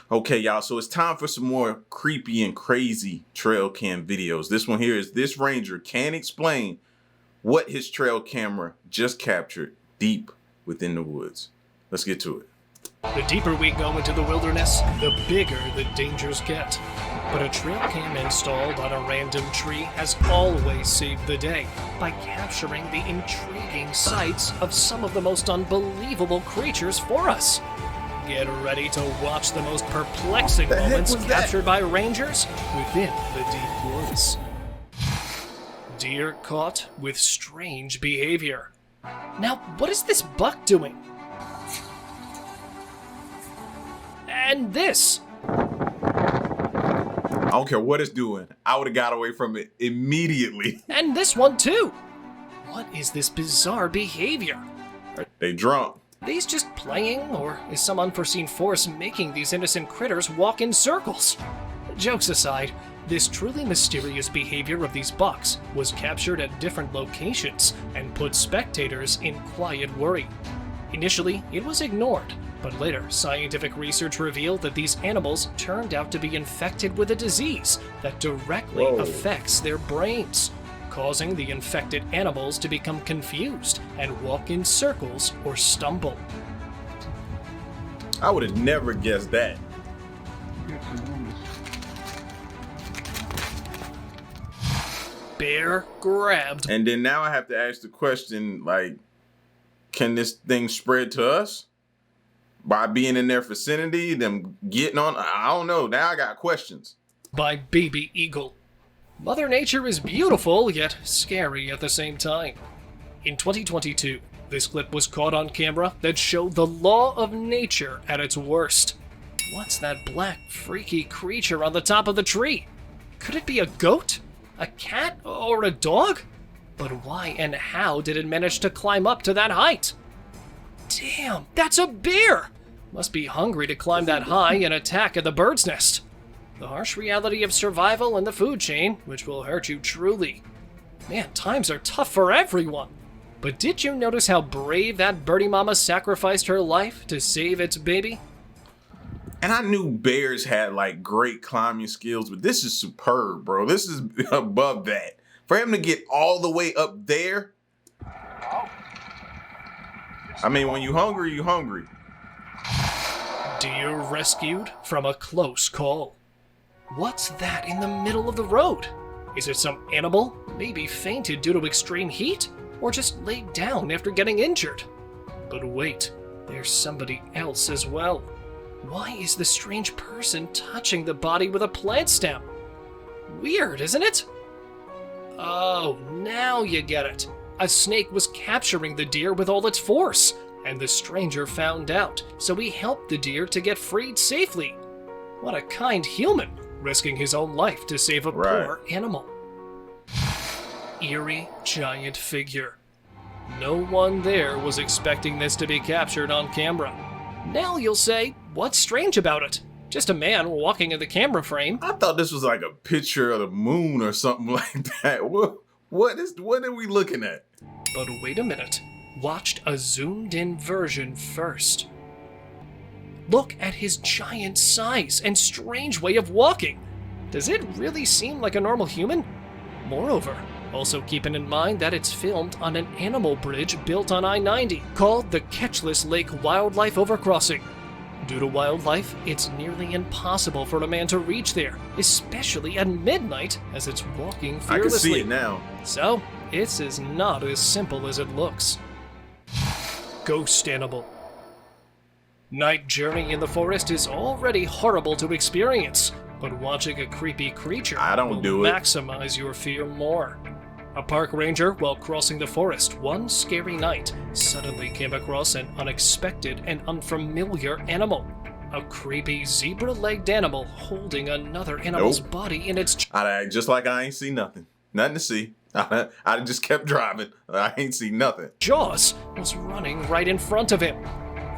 Okay, y'all, so it's time for some more creepy and crazy trail cam videos. This one here is this ranger can't explain what his trail camera just captured deep within the woods. Let's get to it. The deeper we go into the wilderness, the bigger the dangers get. But a trail cam installed on a random tree has always saved the day by capturing the intriguing sights of some of the most unbelievable creatures for us. Get ready to watch the most perplexing moments captured by rangers within the deep woods. Deer caught with strange behavior. Now, what is this buck doing? And this. I don't care what it's doing. I would have got away from it immediately. And this one too. What is this bizarre behavior? They drunk. Are these just playing, or is some unforeseen force making these innocent critters walk in circles? Jokes aside, this truly mysterious behavior of these bucks was captured at different locations and put spectators in quiet worry. Initially, it was ignored, but later scientific research revealed that these animals turned out to be infected with a disease that directly affects their brains, causing the infected animals to become confused and walk in circles or stumble. I would have never guessed that. Bear grabbed. And then now I have to ask the question, like, can this thing spread to us? By being in their vicinity, them getting on? I don't know. Now I got questions. By baby eagle. Mother Nature is beautiful, yet scary at the same time. In 2022, this clip was caught on camera that showed the law of nature at its worst. What's that black, freaky creature on the top of the tree? Could it be a goat? A cat? Or a dog? But why and how did it manage to climb up to that height? Damn, that's a bear! Must be hungry to climb that high and attack at the bird's nest. The harsh reality of survival in the food chain, which will hurt you truly. Man, times are tough for everyone. But did you notice how brave that birdie mama sacrificed her life to save its baby? And I knew bears had like great climbing skills, but this is superb, bro. This is above that. For him to get all the way up there. I mean, when you hungry, you hungry. Deer rescued from a close call. What's that in the middle of the road? Is it some animal, maybe fainted due to extreme heat, or just laid down after getting injured? But wait, there's somebody else as well. Why is the strange person touching the body with a plant stem? Weird, isn't it? Oh, now you get it. A snake was capturing the deer with all its force, and the stranger found out, so he helped the deer to get freed safely. What a kind human, risking his own life to save a poor animal. Eerie giant figure. No one there was expecting this to be captured on camera. Now you'll say, what's strange about it? Just a man walking in the camera frame. I thought this was like a picture of the moon or something like that. What are we looking at? But wait a minute. Watched a zoomed-in version first. Look at his giant size and strange way of walking. Does it really seem like a normal human? Moreover, also keeping in mind that it's filmed on an animal bridge built on I-90 called the Catchless Lake Wildlife Overcrossing. Due to wildlife, it's nearly impossible for a man to reach there, especially at midnight as it's walking fearlessly. I can see it now. So, it's not as simple as it looks. Ghost animal. Night journey in the forest is already horrible to experience, but watching a creepy creature will maximize your fear more. A park ranger, while crossing the forest one scary night, suddenly came across an unexpected and unfamiliar animal. A creepy zebra-legged animal holding another animal's body in its... Just like I ain't see nothing. Nothing to see. I just kept driving. I ain't see nothing. Jaws was running right in front of him.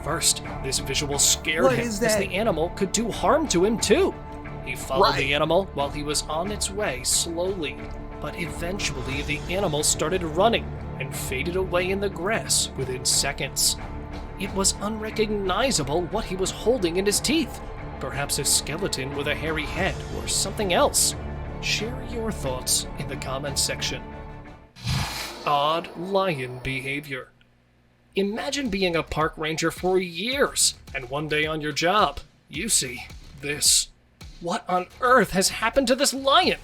First, this visual scared him as the animal could do harm to him too. He followed the animal while he was on its way slowly. But eventually the animal started running and faded away in the grass within seconds. It was unrecognizable what he was holding in his teeth. Perhaps a skeleton with a hairy head or something else? Share your thoughts in the comments section. Odd lion behavior. Imagine being a park ranger for years, and one day on your job, you see this. What on earth has happened to this lion?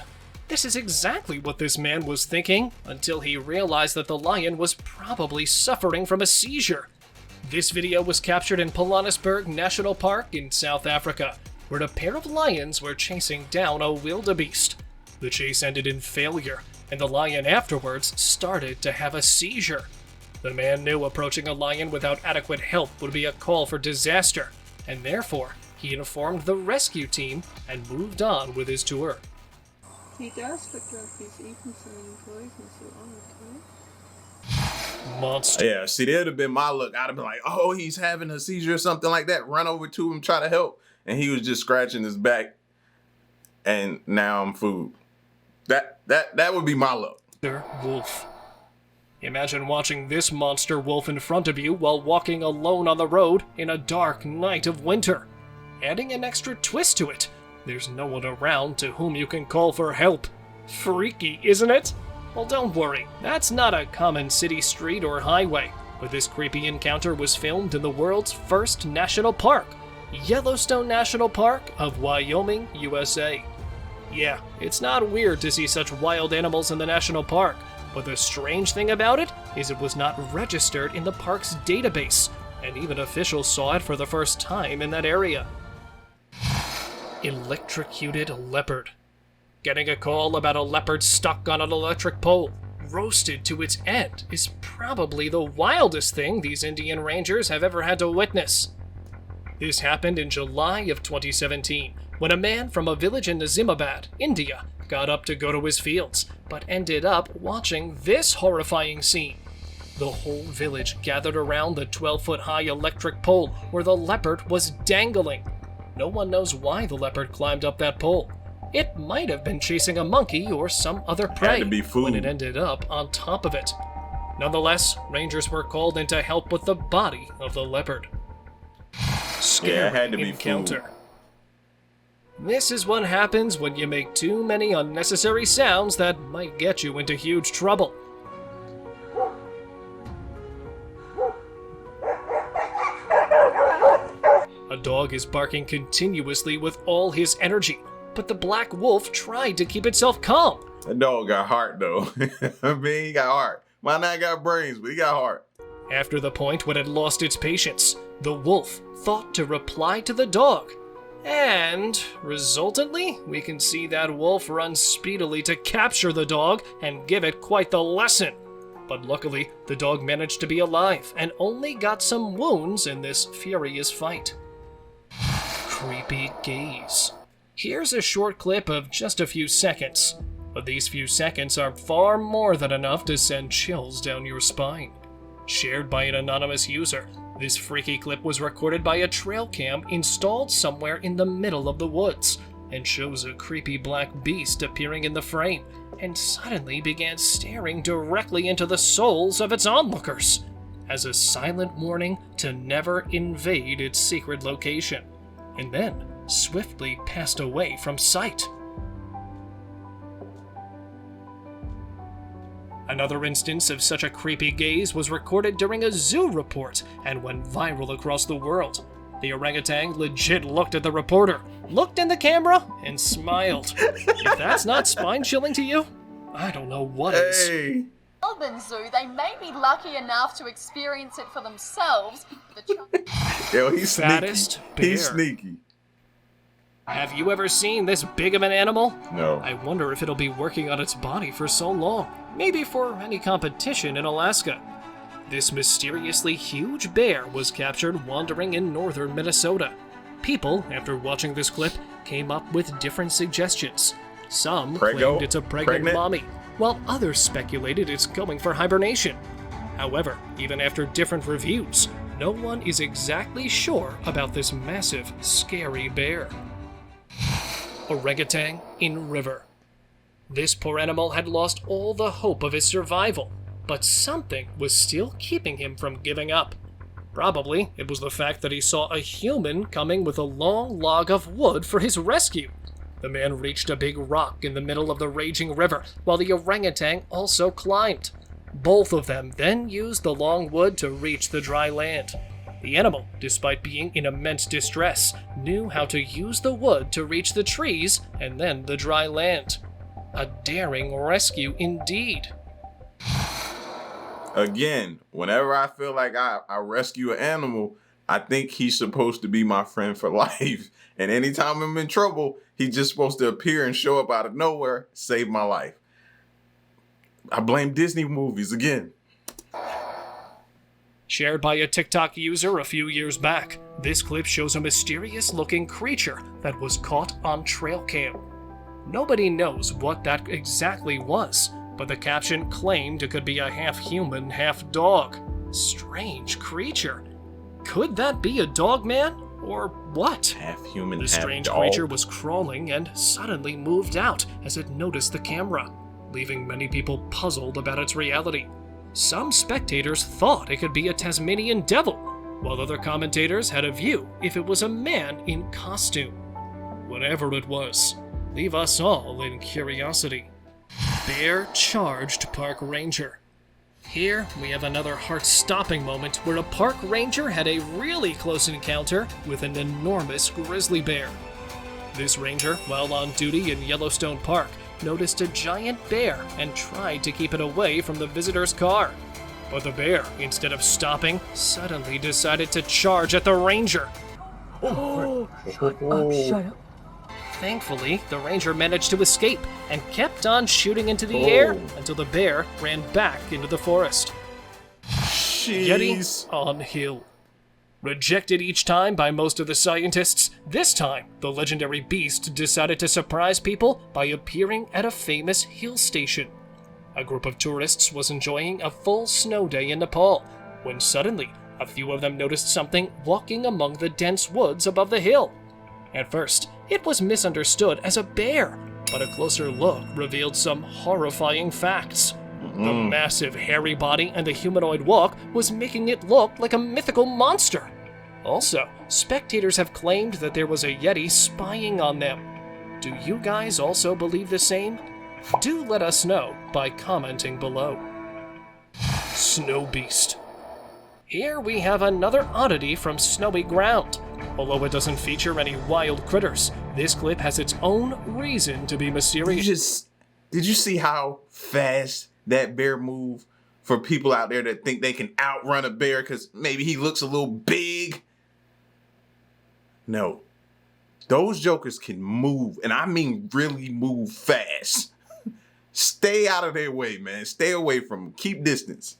This is exactly what this man was thinking until he realized that the lion was probably suffering from a seizure. This video was captured in Pilanesberg National Park in South Africa, where a pair of lions were chasing down a wildebeest. The chase ended in failure, and the lion afterwards started to have a seizure. The man knew approaching a lion without adequate help would be a call for disaster, and therefore he informed the rescue team and moved on with his tour. He does look like he's eating something poisonous or Monster. Yeah, see, that'd have been my look. I'd have been like, oh, he's having a seizure or something like that. Run over to him, try to help. And he was just scratching his back. And now I'm food. That would be my look. Wolf. Imagine watching this monster wolf in front of you while walking alone on the road in a dark night of winter. Adding an extra twist to it, there's no one around to whom you can call for help. Freaky, isn't it? Well, don't worry, that's not a common city street or highway, but this creepy encounter was filmed in the world's first national park, Yellowstone National Park of Wyoming, USA. Yeah, it's not weird to see such wild animals in the national park, but the strange thing about it is it was not registered in the park's database, and even officials saw it for the first time in that area. Electrocuted leopard. Getting a call about a leopard stuck on an electric pole, roasted to its end, is probably the wildest thing these Indian Rangers have ever had to witness. This happened in July of 2017, when a man from a village in Nazimabad, India, got up to go to his fields, but ended up watching this horrifying scene. The whole village gathered around the 12-foot-high electric pole where the leopard was dangling. No one knows why the leopard climbed up that pole. It might have been chasing a monkey or some other prey when it ended up on top of it. Nonetheless, rangers were called in to help with the body of the leopard. Scary encounter. Food. This is what happens when you make too many unnecessary sounds that might get you into huge trouble. A dog is barking continuously with all his energy, but the black wolf tried to keep itself calm. That dog got heart, though. I mean, he got heart. Might not got brains, but he got heart. After the point when it lost its patience, the wolf thought to reply to the dog. And, resultantly, we can see that wolf run speedily to capture the dog and give it quite the lesson. But luckily, the dog managed to be alive and only got some wounds in this furious fight. Creepy gaze. Here's a short clip of just a few seconds, but these few seconds are far more than enough to send chills down your spine. Shared by an anonymous user, this freaky clip was recorded by a trail cam installed somewhere in the middle of the woods, and shows a creepy black beast appearing in the frame, and suddenly began staring directly into the souls of its onlookers, as a silent warning to never invade its secret location, and then swiftly passed away from sight. Another instance of such a creepy gaze was recorded during a zoo report and went viral across the world. The orangutan legit looked at the reporter, looked in the camera, and smiled. If that's not spine-chilling to you, I don't know what is. Melbourne Zoo, they may be lucky enough to experience it for themselves. Yo, he's Fattest sneaky. bear. He's sneaky. Have you ever seen this big of an animal? No. I wonder if it'll be working on its body for so long. Maybe for any competition in Alaska. This mysteriously huge bear was captured wandering in northern Minnesota. People, after watching this clip, came up with different suggestions. Some claimed it's a pregnant mommy, while others speculated it's going for hibernation. However, even after different reviews, no one is exactly sure about this massive, scary bear. Orangutan in river. This poor animal had lost all the hope of his survival, but something was still keeping him from giving up. Probably it was the fact that he saw a human coming with a long log of wood for his rescue. The man reached a big rock in the middle of the raging river, while the orangutan also climbed. Both of them then used the long wood to reach the dry land. The animal, despite being in immense distress, knew how to use the wood to reach the trees and then the dry land. A daring rescue indeed. Again, whenever I feel like I rescue an animal, I think he's supposed to be my friend for life. And anytime I'm in trouble, he's just supposed to appear and show up out of nowhere, save my life. I blame Disney movies again. Shared by a TikTok user a few years back, this clip shows a mysterious-looking creature that was caught on trail cam. Nobody knows what that exactly was, but the caption claimed it could be a half-human, half-dog. Strange creature. Could that be a dog man? Or what? Half-human, The strange half-dog. creature was crawling and suddenly moved out as it noticed the camera, leaving many people puzzled about its reality. Some spectators thought it could be a Tasmanian devil, while other commentators had a view if it was a man in costume. Whatever it was, leave us all in curiosity. Bear charged park ranger. Here we have another heart-stopping moment where a park ranger had a really close encounter with an enormous grizzly bear. This ranger, while on duty in Yellowstone Park, noticed a giant bear and tried to keep it away from the visitor's car. But the bear, instead of stopping, suddenly decided to charge at the ranger. Shut up. Thankfully, the ranger managed to escape and kept on shooting into the air until the bear ran back into the forest. Jeez. Yeti on hill. Rejected each time by most of the scientists, this time the legendary beast decided to surprise people by appearing at a famous hill station. A group of tourists was enjoying a full snow day in Nepal, when suddenly a few of them noticed something walking among the dense woods above the hill. At first, it was misunderstood as a bear, but a closer look revealed some horrifying facts. The massive hairy body and the humanoid walk was making it look like a mythical monster. Also, spectators have claimed that there was a Yeti spying on them. Do you guys also believe the same? Do let us know by commenting below. Snow Beast. Here we have another oddity from snowy ground. Although it doesn't feature any wild critters, this clip has its own reason to be mysterious. Did you see how fast that bear moved? For people out there that think they can outrun a bear because maybe he looks a little big. No. Those jokers can move, and I mean really move fast. Stay out of their way, man. Stay away from them. Keep distance.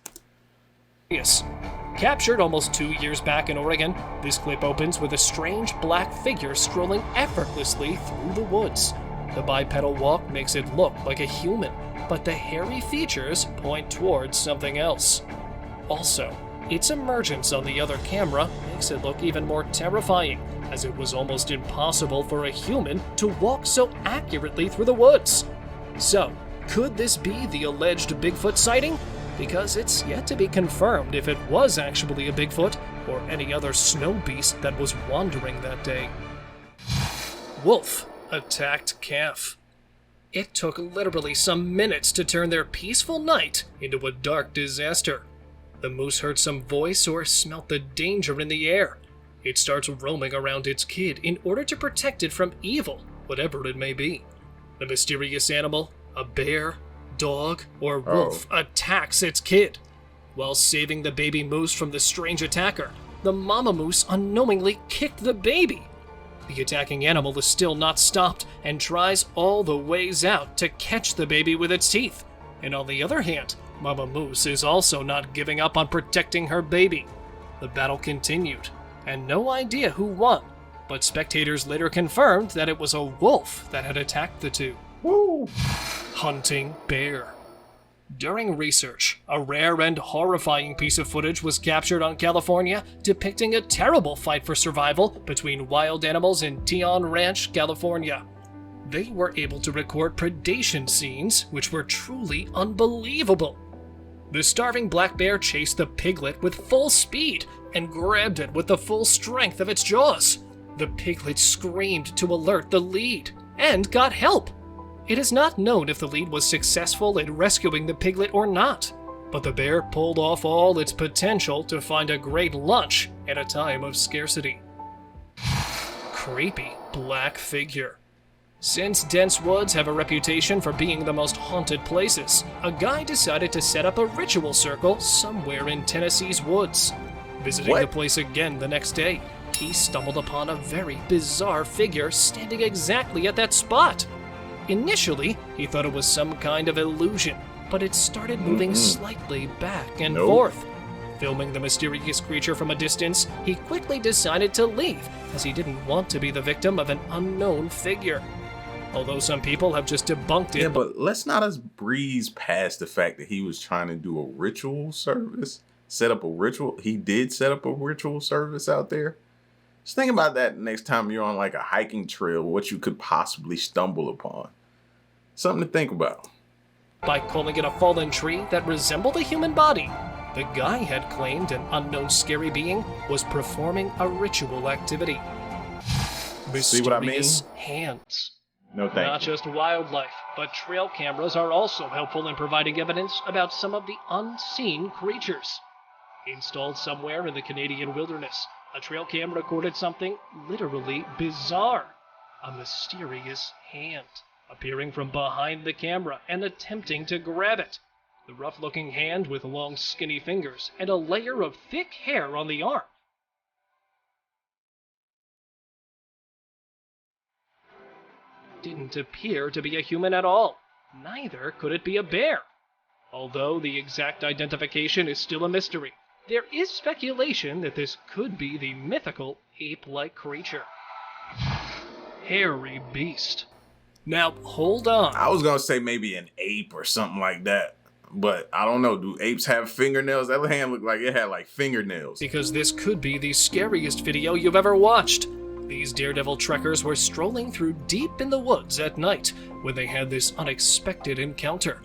Yes. Captured almost 2 years back in Oregon, this clip opens with a strange black figure strolling effortlessly through the woods. The bipedal walk makes it look like a human, but the hairy features point towards something else. Also, its emergence on the other camera makes it look even more terrifying, as it was almost impossible for a human to walk so accurately through the woods. So, could this be the alleged Bigfoot sighting? Because it's yet to be confirmed if it was actually a Bigfoot or any other snow beast that was wandering that day. Wolf attacked calf. It took literally some minutes to turn their peaceful night into a dark disaster. The moose heard some voice or smelt the danger in the air. It starts roaming around its kid in order to protect it from evil, whatever it may be. The mysterious animal, a bear, dog, or wolf, attacks its kid. While saving the baby moose from the strange attacker, the mama moose unknowingly kicked the baby. The attacking animal is still not stopped and tries all the ways out to catch the baby with its teeth. And on the other hand, Mama Moose is also not giving up on protecting her baby. The battle continued, and no idea who won, but spectators later confirmed that it was a wolf that had attacked the two. Woo! Hunting bear. During research, a rare and horrifying piece of footage was captured on California depicting a terrible fight for survival between wild animals in Tejon Ranch, California. They were able to record predation scenes which were truly unbelievable. The starving black bear chased the piglet with full speed, and grabbed it with the full strength of its jaws. The piglet screamed to alert the lead and got help. It is not known if the lead was successful in rescuing the piglet or not, but the bear pulled off all its potential to find a great lunch at a time of scarcity. Creepy black figure. Since dense woods have a reputation for being the most haunted places, a guy decided to set up a ritual circle somewhere in Tennessee's woods. Visiting the place again the next day, he stumbled upon a very bizarre figure standing exactly at that spot. Initially, he thought it was some kind of illusion, but it started moving slightly back and forth. Filming the mysterious creature from a distance, he quickly decided to leave, as he didn't want to be the victim of an unknown figure. Although some people have just debunked it. Yeah, but let's not us breeze past the fact that he was trying to do a ritual service, set up a ritual. He did set up a ritual service out there. Just think about that next time you're on like a hiking trail, what you could possibly stumble upon. Something to think about. By calling it a fallen tree that resembled a human body, the guy had claimed an unknown scary being was performing a ritual activity. See what I mean? Mysterious hands. No thank Not you. just wildlife, but trail cameras are also helpful in providing evidence about some of the unseen creatures. Installed somewhere in the Canadian wilderness, a trail cam recorded something literally bizarre. A mysterious hand appearing from behind the camera and attempting to grab it. The rough-looking hand with long, skinny fingers and a layer of thick hair on the arm. Didn't appear to be a human at all. Neither could it be a bear. Although the exact identification is still a mystery, there is speculation that this could be the mythical ape-like creature. Hairy beast. Now, hold on. I was going to say maybe an ape or something like that. But I don't know. Do apes have fingernails? That hand looked like it had like fingernails. Because this could be the scariest video you've ever watched. These daredevil trekkers were strolling through deep in the woods at night when they had this unexpected encounter.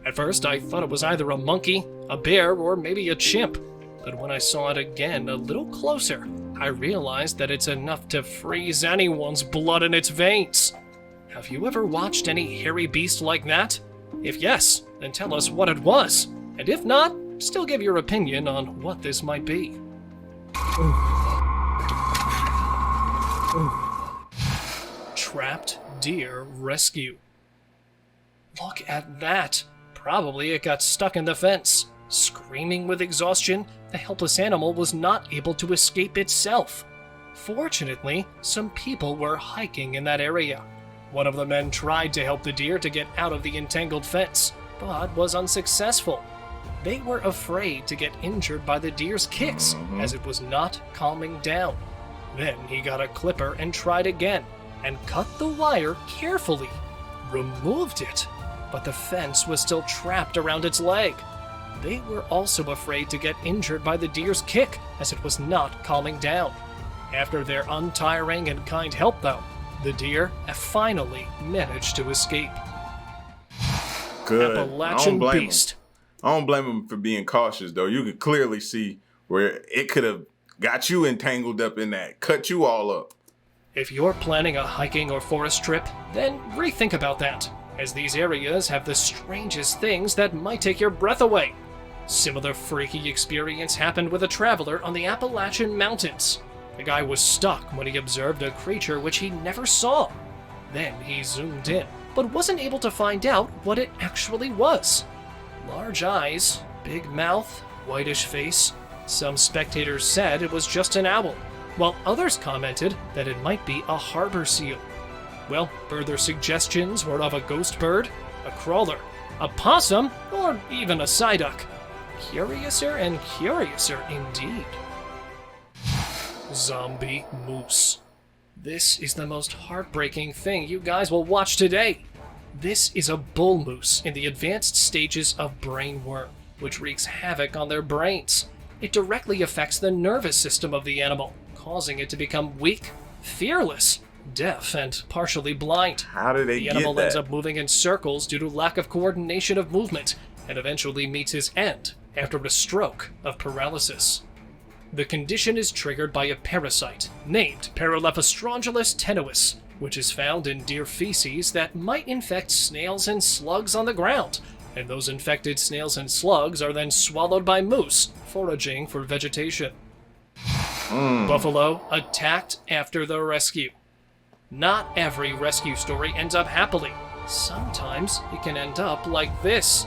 At first, I thought it was either a monkey, a bear, or maybe a chimp. But when I saw it again a little closer, I realized that it's enough to freeze anyone's blood in its veins. Have you ever watched any hairy beast like that? If yes, then tell us what it was. And if not, still give your opinion on what this might be. Trapped deer rescue. Look at that. Probably it got stuck in the fence. Screaming with exhaustion, the helpless animal was not able to escape itself. Fortunately, some people were hiking in that area. One of the men tried to help the deer to get out of the entangled fence, but was unsuccessful. They were afraid to get injured by the deer's kicks, as it was not calming down. Then he got a clipper and tried again, and cut the wire carefully. Removed it, but the fence was still trapped around its leg. They were also afraid to get injured by the deer's kick, as it was not calming down. After their untiring and kind help, though, the deer finally managed to escape. Good. Appalachian beast. I don't blame him for being cautious, though. You could clearly see where it could have got you entangled up in that, cut you all up. If you're planning a hiking or forest trip, then rethink about that, as these areas have the strangest things that might take your breath away. Similar freaky experience happened with a traveler on the Appalachian Mountains. The guy was stuck when he observed a creature which he never saw. Then he zoomed in, but wasn't able to find out what it actually was. Large eyes, big mouth, whitish face. Some spectators said it was just an owl, while others commented that it might be a harbor seal. Well, further suggestions were of a ghost bird, a crawler, a possum, or even a psyduck. Curiouser and curiouser indeed. Zombie moose. This is the most heartbreaking thing you guys will watch today. This is a bull moose in the advanced stages of brain worm, which wreaks havoc on their brains. It directly affects the nervous system of the animal, causing it to become weak, fearless, deaf, and partially blind. How did they The get animal that? ends up moving in circles due to lack of coordination of movement, and eventually meets his end after a stroke of paralysis. The condition is triggered by a parasite named Paralephostrongylis tenuis, which is found in deer feces that might infect snails and slugs on the ground, and those infected snails and slugs are then swallowed by moose foraging for vegetation. Buffalo attacked after the rescue. Not every rescue story ends up happily. Sometimes it can end up like this.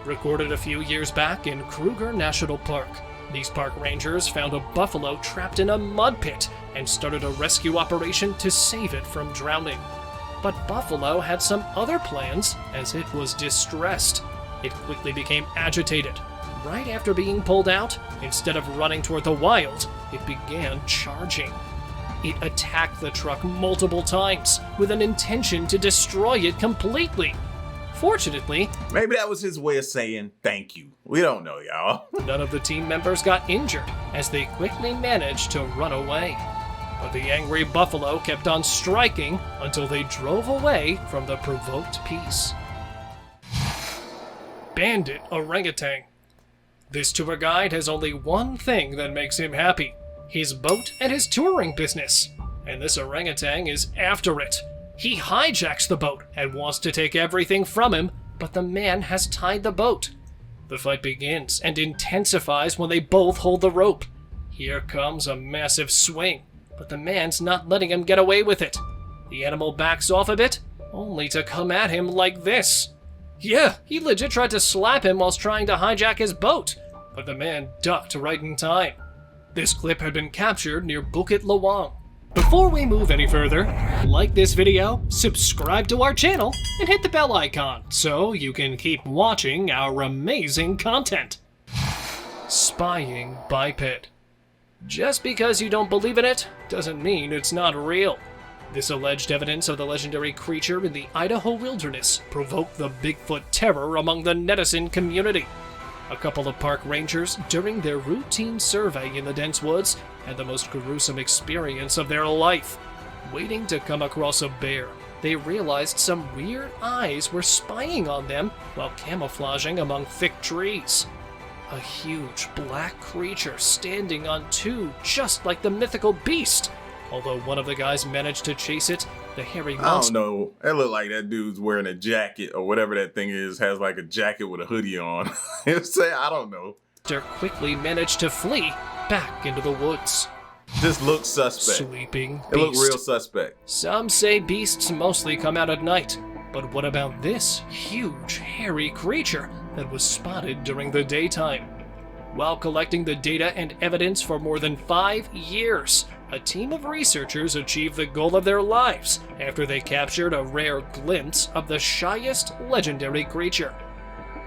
Recorded a few years back in Kruger National Park, these park rangers found a buffalo trapped in a mud pit and started a rescue operation to save it from drowning. But Buffalo had some other plans as it was distressed. It quickly became agitated. Right after being pulled out, instead of running toward the wild, it began charging. It attacked the truck multiple times with an intention to destroy it completely. Fortunately, maybe that was his way of saying thank you. We don't know, y'all. None of the team members got injured as they quickly managed to run away. But the angry buffalo kept on striking until they drove away from the provoked piece. Bandit orangutan. This tour guide has only one thing that makes him happy: his boat and his touring business. And this orangutan is after it. He hijacks the boat and wants to take everything from him, but the man has tied the boat. The fight begins and intensifies when they both hold the rope. Here comes a massive swing, but the man's not letting him get away with it. The animal backs off a bit, only to come at him like this. Yeah, he legit tried to slap him whilst trying to hijack his boat, but the man ducked right in time. This clip had been captured near Bukit Lawang. Before we move any further, like this video, subscribe to our channel, and hit the bell icon so you can keep watching our amazing content. Spying biped. Just because you don't believe in it doesn't mean it's not real. This alleged evidence of the legendary creature in the Idaho wilderness provoked the Bigfoot terror among the netizen community. A couple of park rangers, during their routine survey in the dense woods, had the most gruesome experience of their life. Waiting to come across a bear, they realized some weird eyes were spying on them while camouflaging among thick trees. A huge black creature standing on two, just like the mythical beast. Although one of the guys managed to chase it, the hairy monster... I don't know. It looked like that dude's wearing a jacket or whatever that thing is, has like a jacket with a hoodie on. I don't know. Quickly managed to flee back into the woods. This looks suspect. Sleeping beast. It looked real suspect. Some say beasts mostly come out at night, but what about this huge, hairy creature that was spotted during the daytime? While collecting the data and evidence for more than 5 years, a team of researchers achieved the goal of their lives after they captured a rare glimpse of the shyest legendary creature.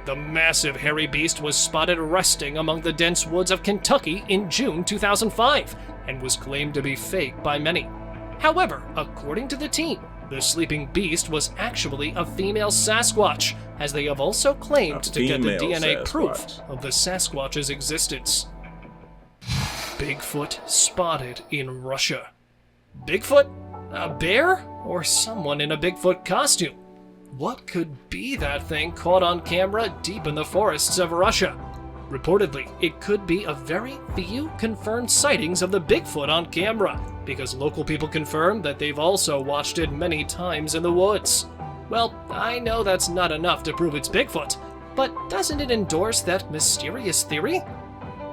The massive hairy beast was spotted resting among the dense woods of Kentucky in June 2005 and was claimed to be fake by many. However, according to the team, the sleeping beast was actually a female Sasquatch, as they have also claimed to get the DNA proof of the Sasquatch's existence. Bigfoot spotted in Russia. Bigfoot? A bear? Or someone in a Bigfoot costume? What could be that thing caught on camera deep in the forests of Russia? Reportedly, it could be a very few confirmed sightings of the Bigfoot on camera, because local people confirm that they've also watched it many times in the woods. Well, I know that's not enough to prove it's Bigfoot, but doesn't it endorse that mysterious theory?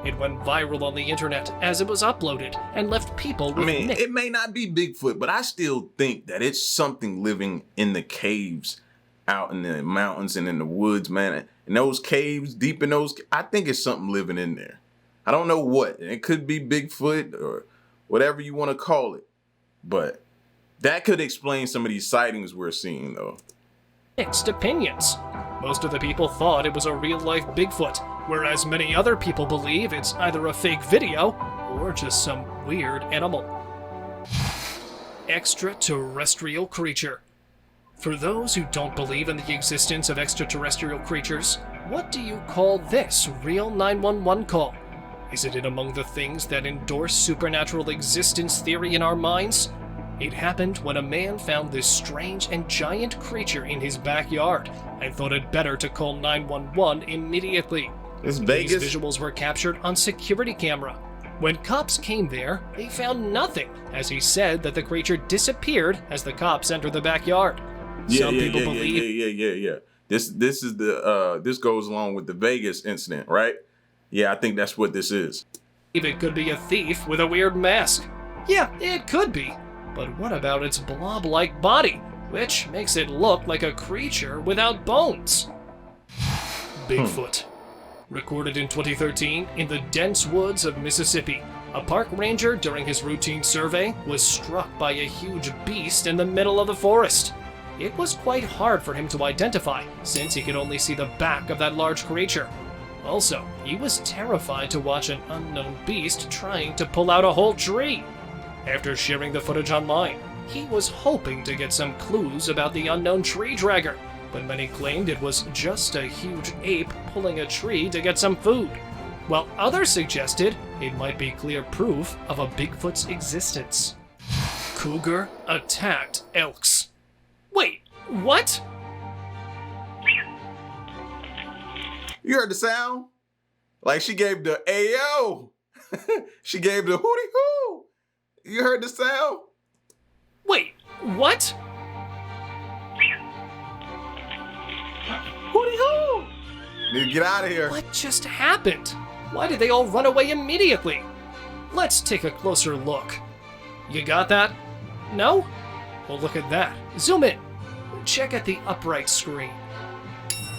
It went viral on the internet as it was uploaded and left people with it may not be Bigfoot, but I still think that it's something living in the caves out in the mountains and in the woods, man. In those caves, deep in those, I think it's something living in there. I don't know what. It could be Bigfoot or whatever you want to call it. But that could explain some of these sightings we're seeing, though. Mixed opinions. Most of the people thought it was a real-life Bigfoot, whereas many other people believe it's either a fake video or just some weird animal. Extraterrestrial creature. For those who don't believe in the existence of extraterrestrial creatures, what do you call this real 911 call? Is it in among the things that endorse supernatural existence theory in our minds? It happened when a man found this strange and giant creature in his backyard and thought it better to call 911 immediately. It's Vegas. These visuals were captured on security camera. When cops came there, they found nothing, as he said that the creature disappeared as the cops entered the backyard. Some people believe This is the this goes along with the Vegas incident, right? Yeah, I think that's what this is. it could be a thief with a weird mask. Yeah, it could be. But what about its blob-like body, which makes it look like a creature without bones? Bigfoot. Recorded in 2013 in the dense woods of Mississippi, a park ranger during his routine survey was struck by a huge beast in the middle of the forest. It was quite hard for him to identify, since he could only see the back of that large creature. Also, he was terrified to watch an unknown beast trying to pull out a whole tree. After sharing the footage online, he was hoping to get some clues about the unknown tree dragger, but many claimed it was just a huge ape pulling a tree to get some food, while others suggested it might be clear proof of a Bigfoot's existence. Cougar attacked elks. Wait, what? You heard the sound? Like she gave the Ayo. She gave the hootie hoo. You heard the sound? Wait, what? Hootie hoo. Need to get out of here. What just happened? Why did they all run away immediately? Let's take a closer look. You got that? No? Well, look at that. Zoom in. Check at the upright screen.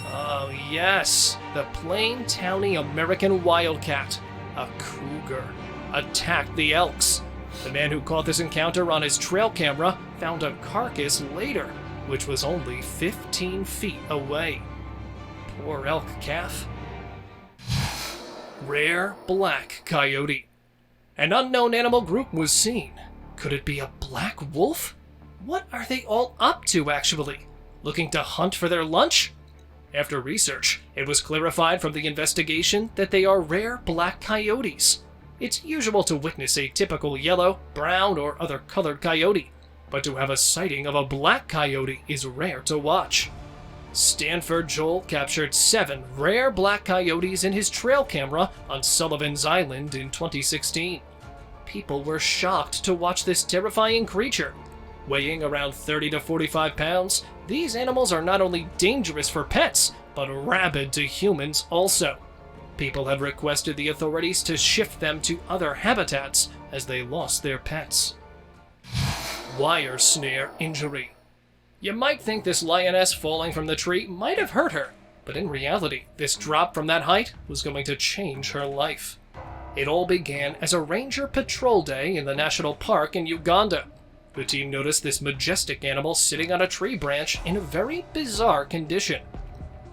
Oh, yes. The plain, towny American wildcat, a cougar, attacked the elks. The man who caught this encounter on his trail camera found a carcass later, which was only 15 feet away. Poor elk calf. Rare black coyote. An unknown animal group was seen. Could it be a black wolf? What are they all up to, actually? Looking to hunt for their lunch? After research, it was clarified from the investigation that they are rare black coyotes. It's usual to witness a typical yellow, brown, or other colored coyote, but to have a sighting of a black coyote is rare to watch. Stanford Joel captured 7 rare black coyotes in his trail camera on Sullivan's Island in 2016. People were shocked to watch this terrifying creature. Weighing around 30 to 45 pounds, these animals are not only dangerous for pets, but rabid to humans also. People have requested the authorities to shift them to other habitats as they lost their pets. Wire snare injury. You might think this lioness falling from the tree might have hurt her, but in reality, this drop from that height was going to change her life. It all began as a ranger patrol day in the national park in Uganda. The team noticed this majestic animal sitting on a tree branch in a very bizarre condition.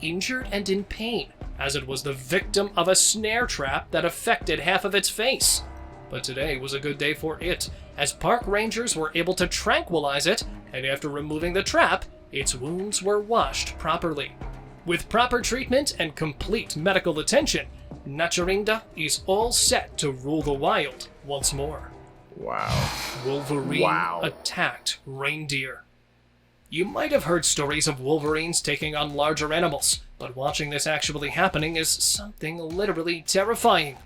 Injured and in pain, as it was the victim of a snare trap that affected half of its face. But today was a good day for it, as park rangers were able to tranquilize it, and after removing the trap, its wounds were washed properly. With proper treatment and complete medical attention, Nacharinda is all set to rule the wild once more. Wow. Wolverine attacked reindeer. You might have heard stories of wolverines taking on larger animals, but watching this actually happening is something literally terrifying.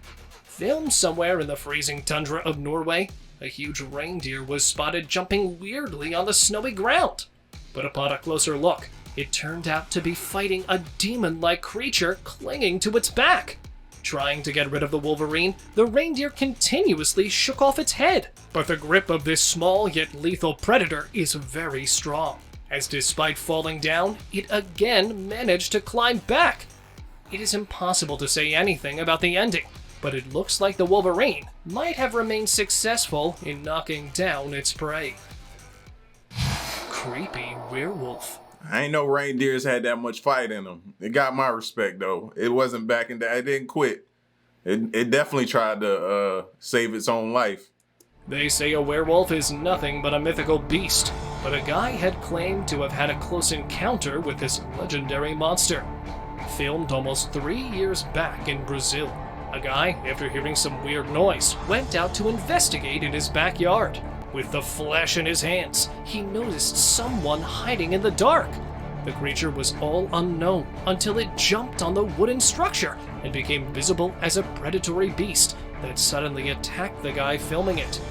Filmed somewhere in the freezing tundra of Norway, a huge reindeer was spotted jumping weirdly on the snowy ground. But upon a closer look, it turned out to be fighting a demon-like creature clinging to its back. Trying to get rid of the wolverine, the reindeer continuously shook off its head. But the grip of this small yet lethal predator is very strong, as despite falling down, it again managed to climb back. It is impossible to say anything about the ending, but it looks like the wolverine might have remained successful in knocking down its prey. Creepy werewolf. I ain't know reindeers had that much fight in them. It got my respect, though. It wasn't back in that. It didn't quit. It definitely tried to save its own life. They say a werewolf is nothing but a mythical beast, but a guy had claimed to have had a close encounter with this legendary monster. Filmed almost 3 years back in Brazil, a guy, after hearing some weird noise, went out to investigate in his backyard. With the flesh in his hands, he noticed someone hiding in the dark. The creature was all unknown until it jumped on the wooden structure and became visible as a predatory beast, that suddenly attacked the guy filming it.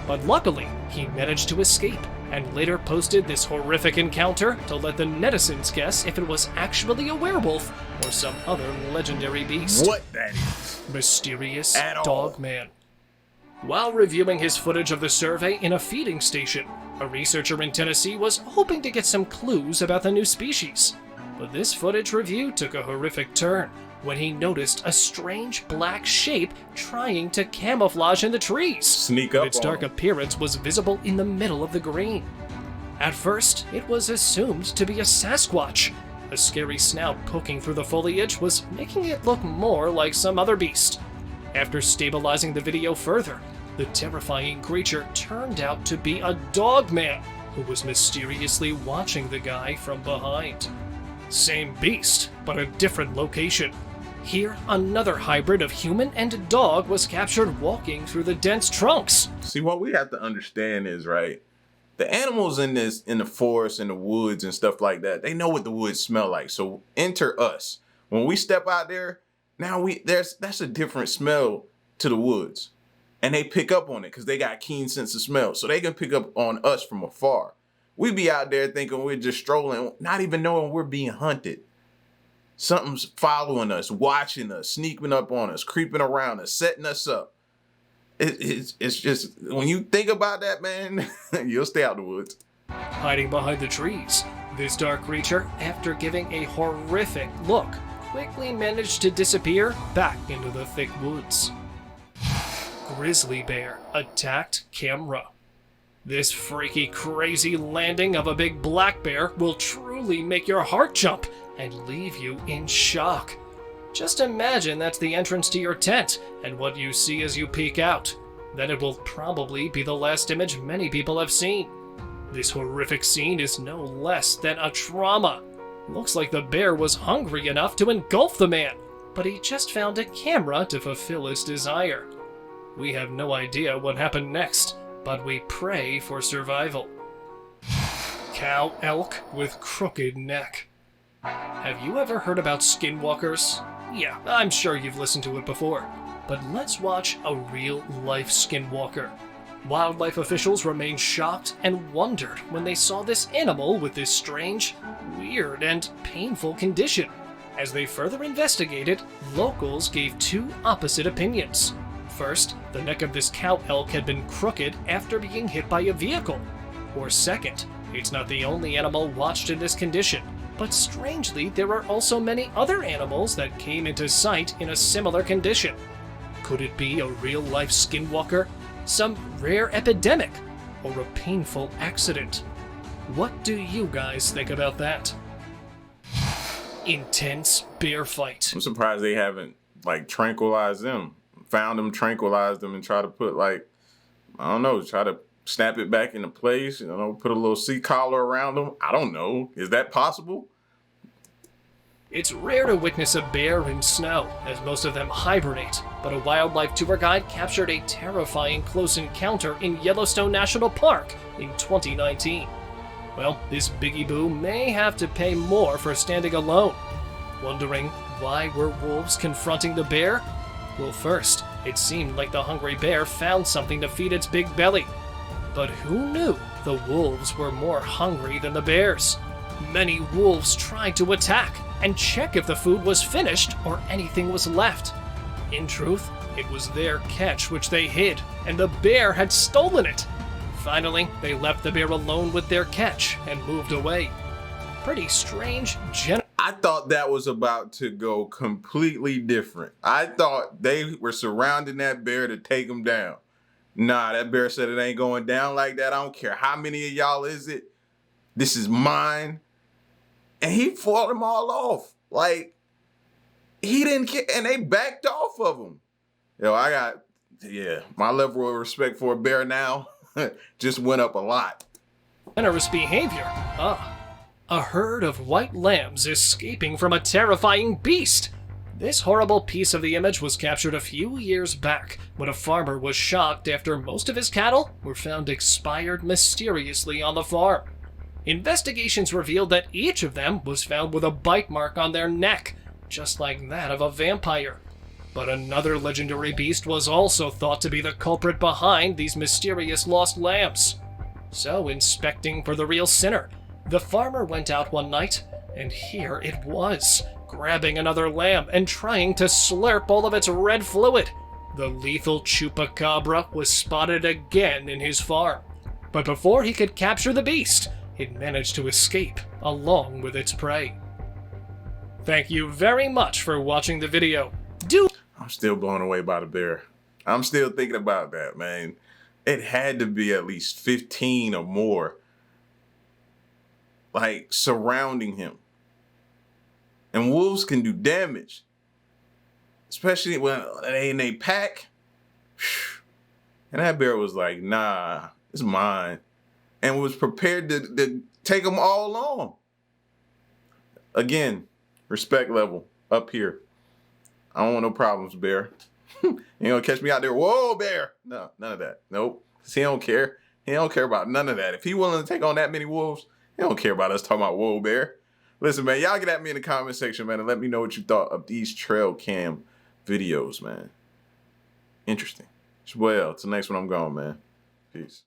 But luckily, he managed to escape and later posted this horrific encounter to let the netizens guess if it was actually a werewolf or some other legendary beast. What that is? Mysterious At all. Dog Man. While reviewing his footage of the survey in a feeding station, a researcher in Tennessee was hoping to get some clues about the new species. But this footage review took a horrific turn when he noticed a strange black shape trying to camouflage in the trees. Sneak up Its on dark him. appearance was visible in the middle of the green. At first, it was assumed to be a Sasquatch. A scary snout poking through the foliage was making it look more like some other beast. After stabilizing the video further, the terrifying creature turned out to be a dog man who was mysteriously watching the guy from behind. Same beast, but a different location. Here, another hybrid of human and dog was captured walking through the dense trunks. See, what we have to understand is, right, the animals in the forest and the woods and stuff like that, they know what the woods smell like. So enter us. When we step out there, now that's a different smell to the woods. And they pick up on it because they got keen sense of smell. So they can pick up on us from afar. We be out there thinking we're just strolling, not even knowing we're being hunted. Something's following us, watching us, sneaking up on us, creeping around us, setting us up. It's just, when you think about that, man, you'll stay out the woods. Hiding behind the trees, this dark creature, after giving a horrific look, quickly managed to disappear back into the thick woods. Grizzly bear attacked camera. This freaky, crazy landing of a big black bear will truly make your heart jump and leave you in shock. Just imagine that's the entrance to your tent and what you see as you peek out. Then it will probably be the last image many people have seen. This horrific scene is no less than a trauma. Looks like the bear was hungry enough to engulf the man, but he just found a camera to fulfill his desire. We have no idea what happened next, but we pray for survival. Cow elk with crooked neck. Have you ever heard about skinwalkers? Yeah, I'm sure you've listened to it before. But let's watch a real-life skinwalker. Wildlife officials remained shocked and wondered when they saw this animal with this strange, weird, and painful condition. As they further investigated, locals gave two opposite opinions. First, the neck of this cow elk had been crooked after being hit by a vehicle. Or second, it's not the only animal watched in this condition, but strangely there are also many other animals that came into sight in a similar condition. Could it be a real-life skinwalker, some rare epidemic, or a painful accident? What do you guys think about that? Intense bear fight. I'm surprised they haven't, tranquilized them. Found them, tranquilized them, and try to put, try to snap it back into place, put a little seat collar around them. I don't know. Is that possible? It's rare to witness a bear in snow, as most of them hibernate, but a wildlife tour guide captured a terrifying close encounter in Yellowstone National Park in 2019. Well, this Biggie Boo may have to pay more for standing alone. Wondering why were wolves confronting the bear? Well, first, it seemed like the hungry bear found something to feed its big belly. But who knew the wolves were more hungry than the bears? Many wolves tried to attack and check if the food was finished or anything was left. In truth, it was their catch which they hid, and the bear had stolen it. Finally, they left the bear alone with their catch and moved away. Pretty strange, I thought that was about to go completely different. I thought they were surrounding that bear to take him down. Nah, that bear said it ain't going down like that. I don't care how many of y'all is it. This is mine. And he fought them all off. He didn't care. And they backed off of him. My level of respect for a bear now just went up a lot. generous behavior. A herd of white lambs escaping from a terrifying beast. This horrible piece of the image was captured a few years back when a farmer was shocked after most of his cattle were found expired mysteriously on the farm. Investigations revealed that each of them was found with a bite mark on their neck, just like that of a vampire. But another legendary beast was also thought to be the culprit behind these mysterious lost lambs. So, inspecting for the real sinner, the farmer went out one night, and here it was, grabbing another lamb and trying to slurp all of its red fluid. The lethal chupacabra was spotted again in his farm. But before he could capture the beast, it managed to escape along with its prey. Thank you very much for watching the video. I'm still blown away by the bear. I'm still thinking about that, man. It had to be at least 15 or more, like, surrounding him. And wolves can do damage, especially when they pack. And that bear was like, nah, it's mine. And was prepared to take them all on. Again, respect level up here. I don't want no problems, bear. You ain't gonna catch me out there. Whoa, bear. No, none of that. Nope. He don't care. He don't care about none of that. If he willing to take on that many wolves, he don't care about us talking about whoa, bear. Listen, man, y'all get at me in the comment section, man, and let me know what you thought of these trail cam videos, man. Interesting. Well, till next one, I'm gone, man. Peace.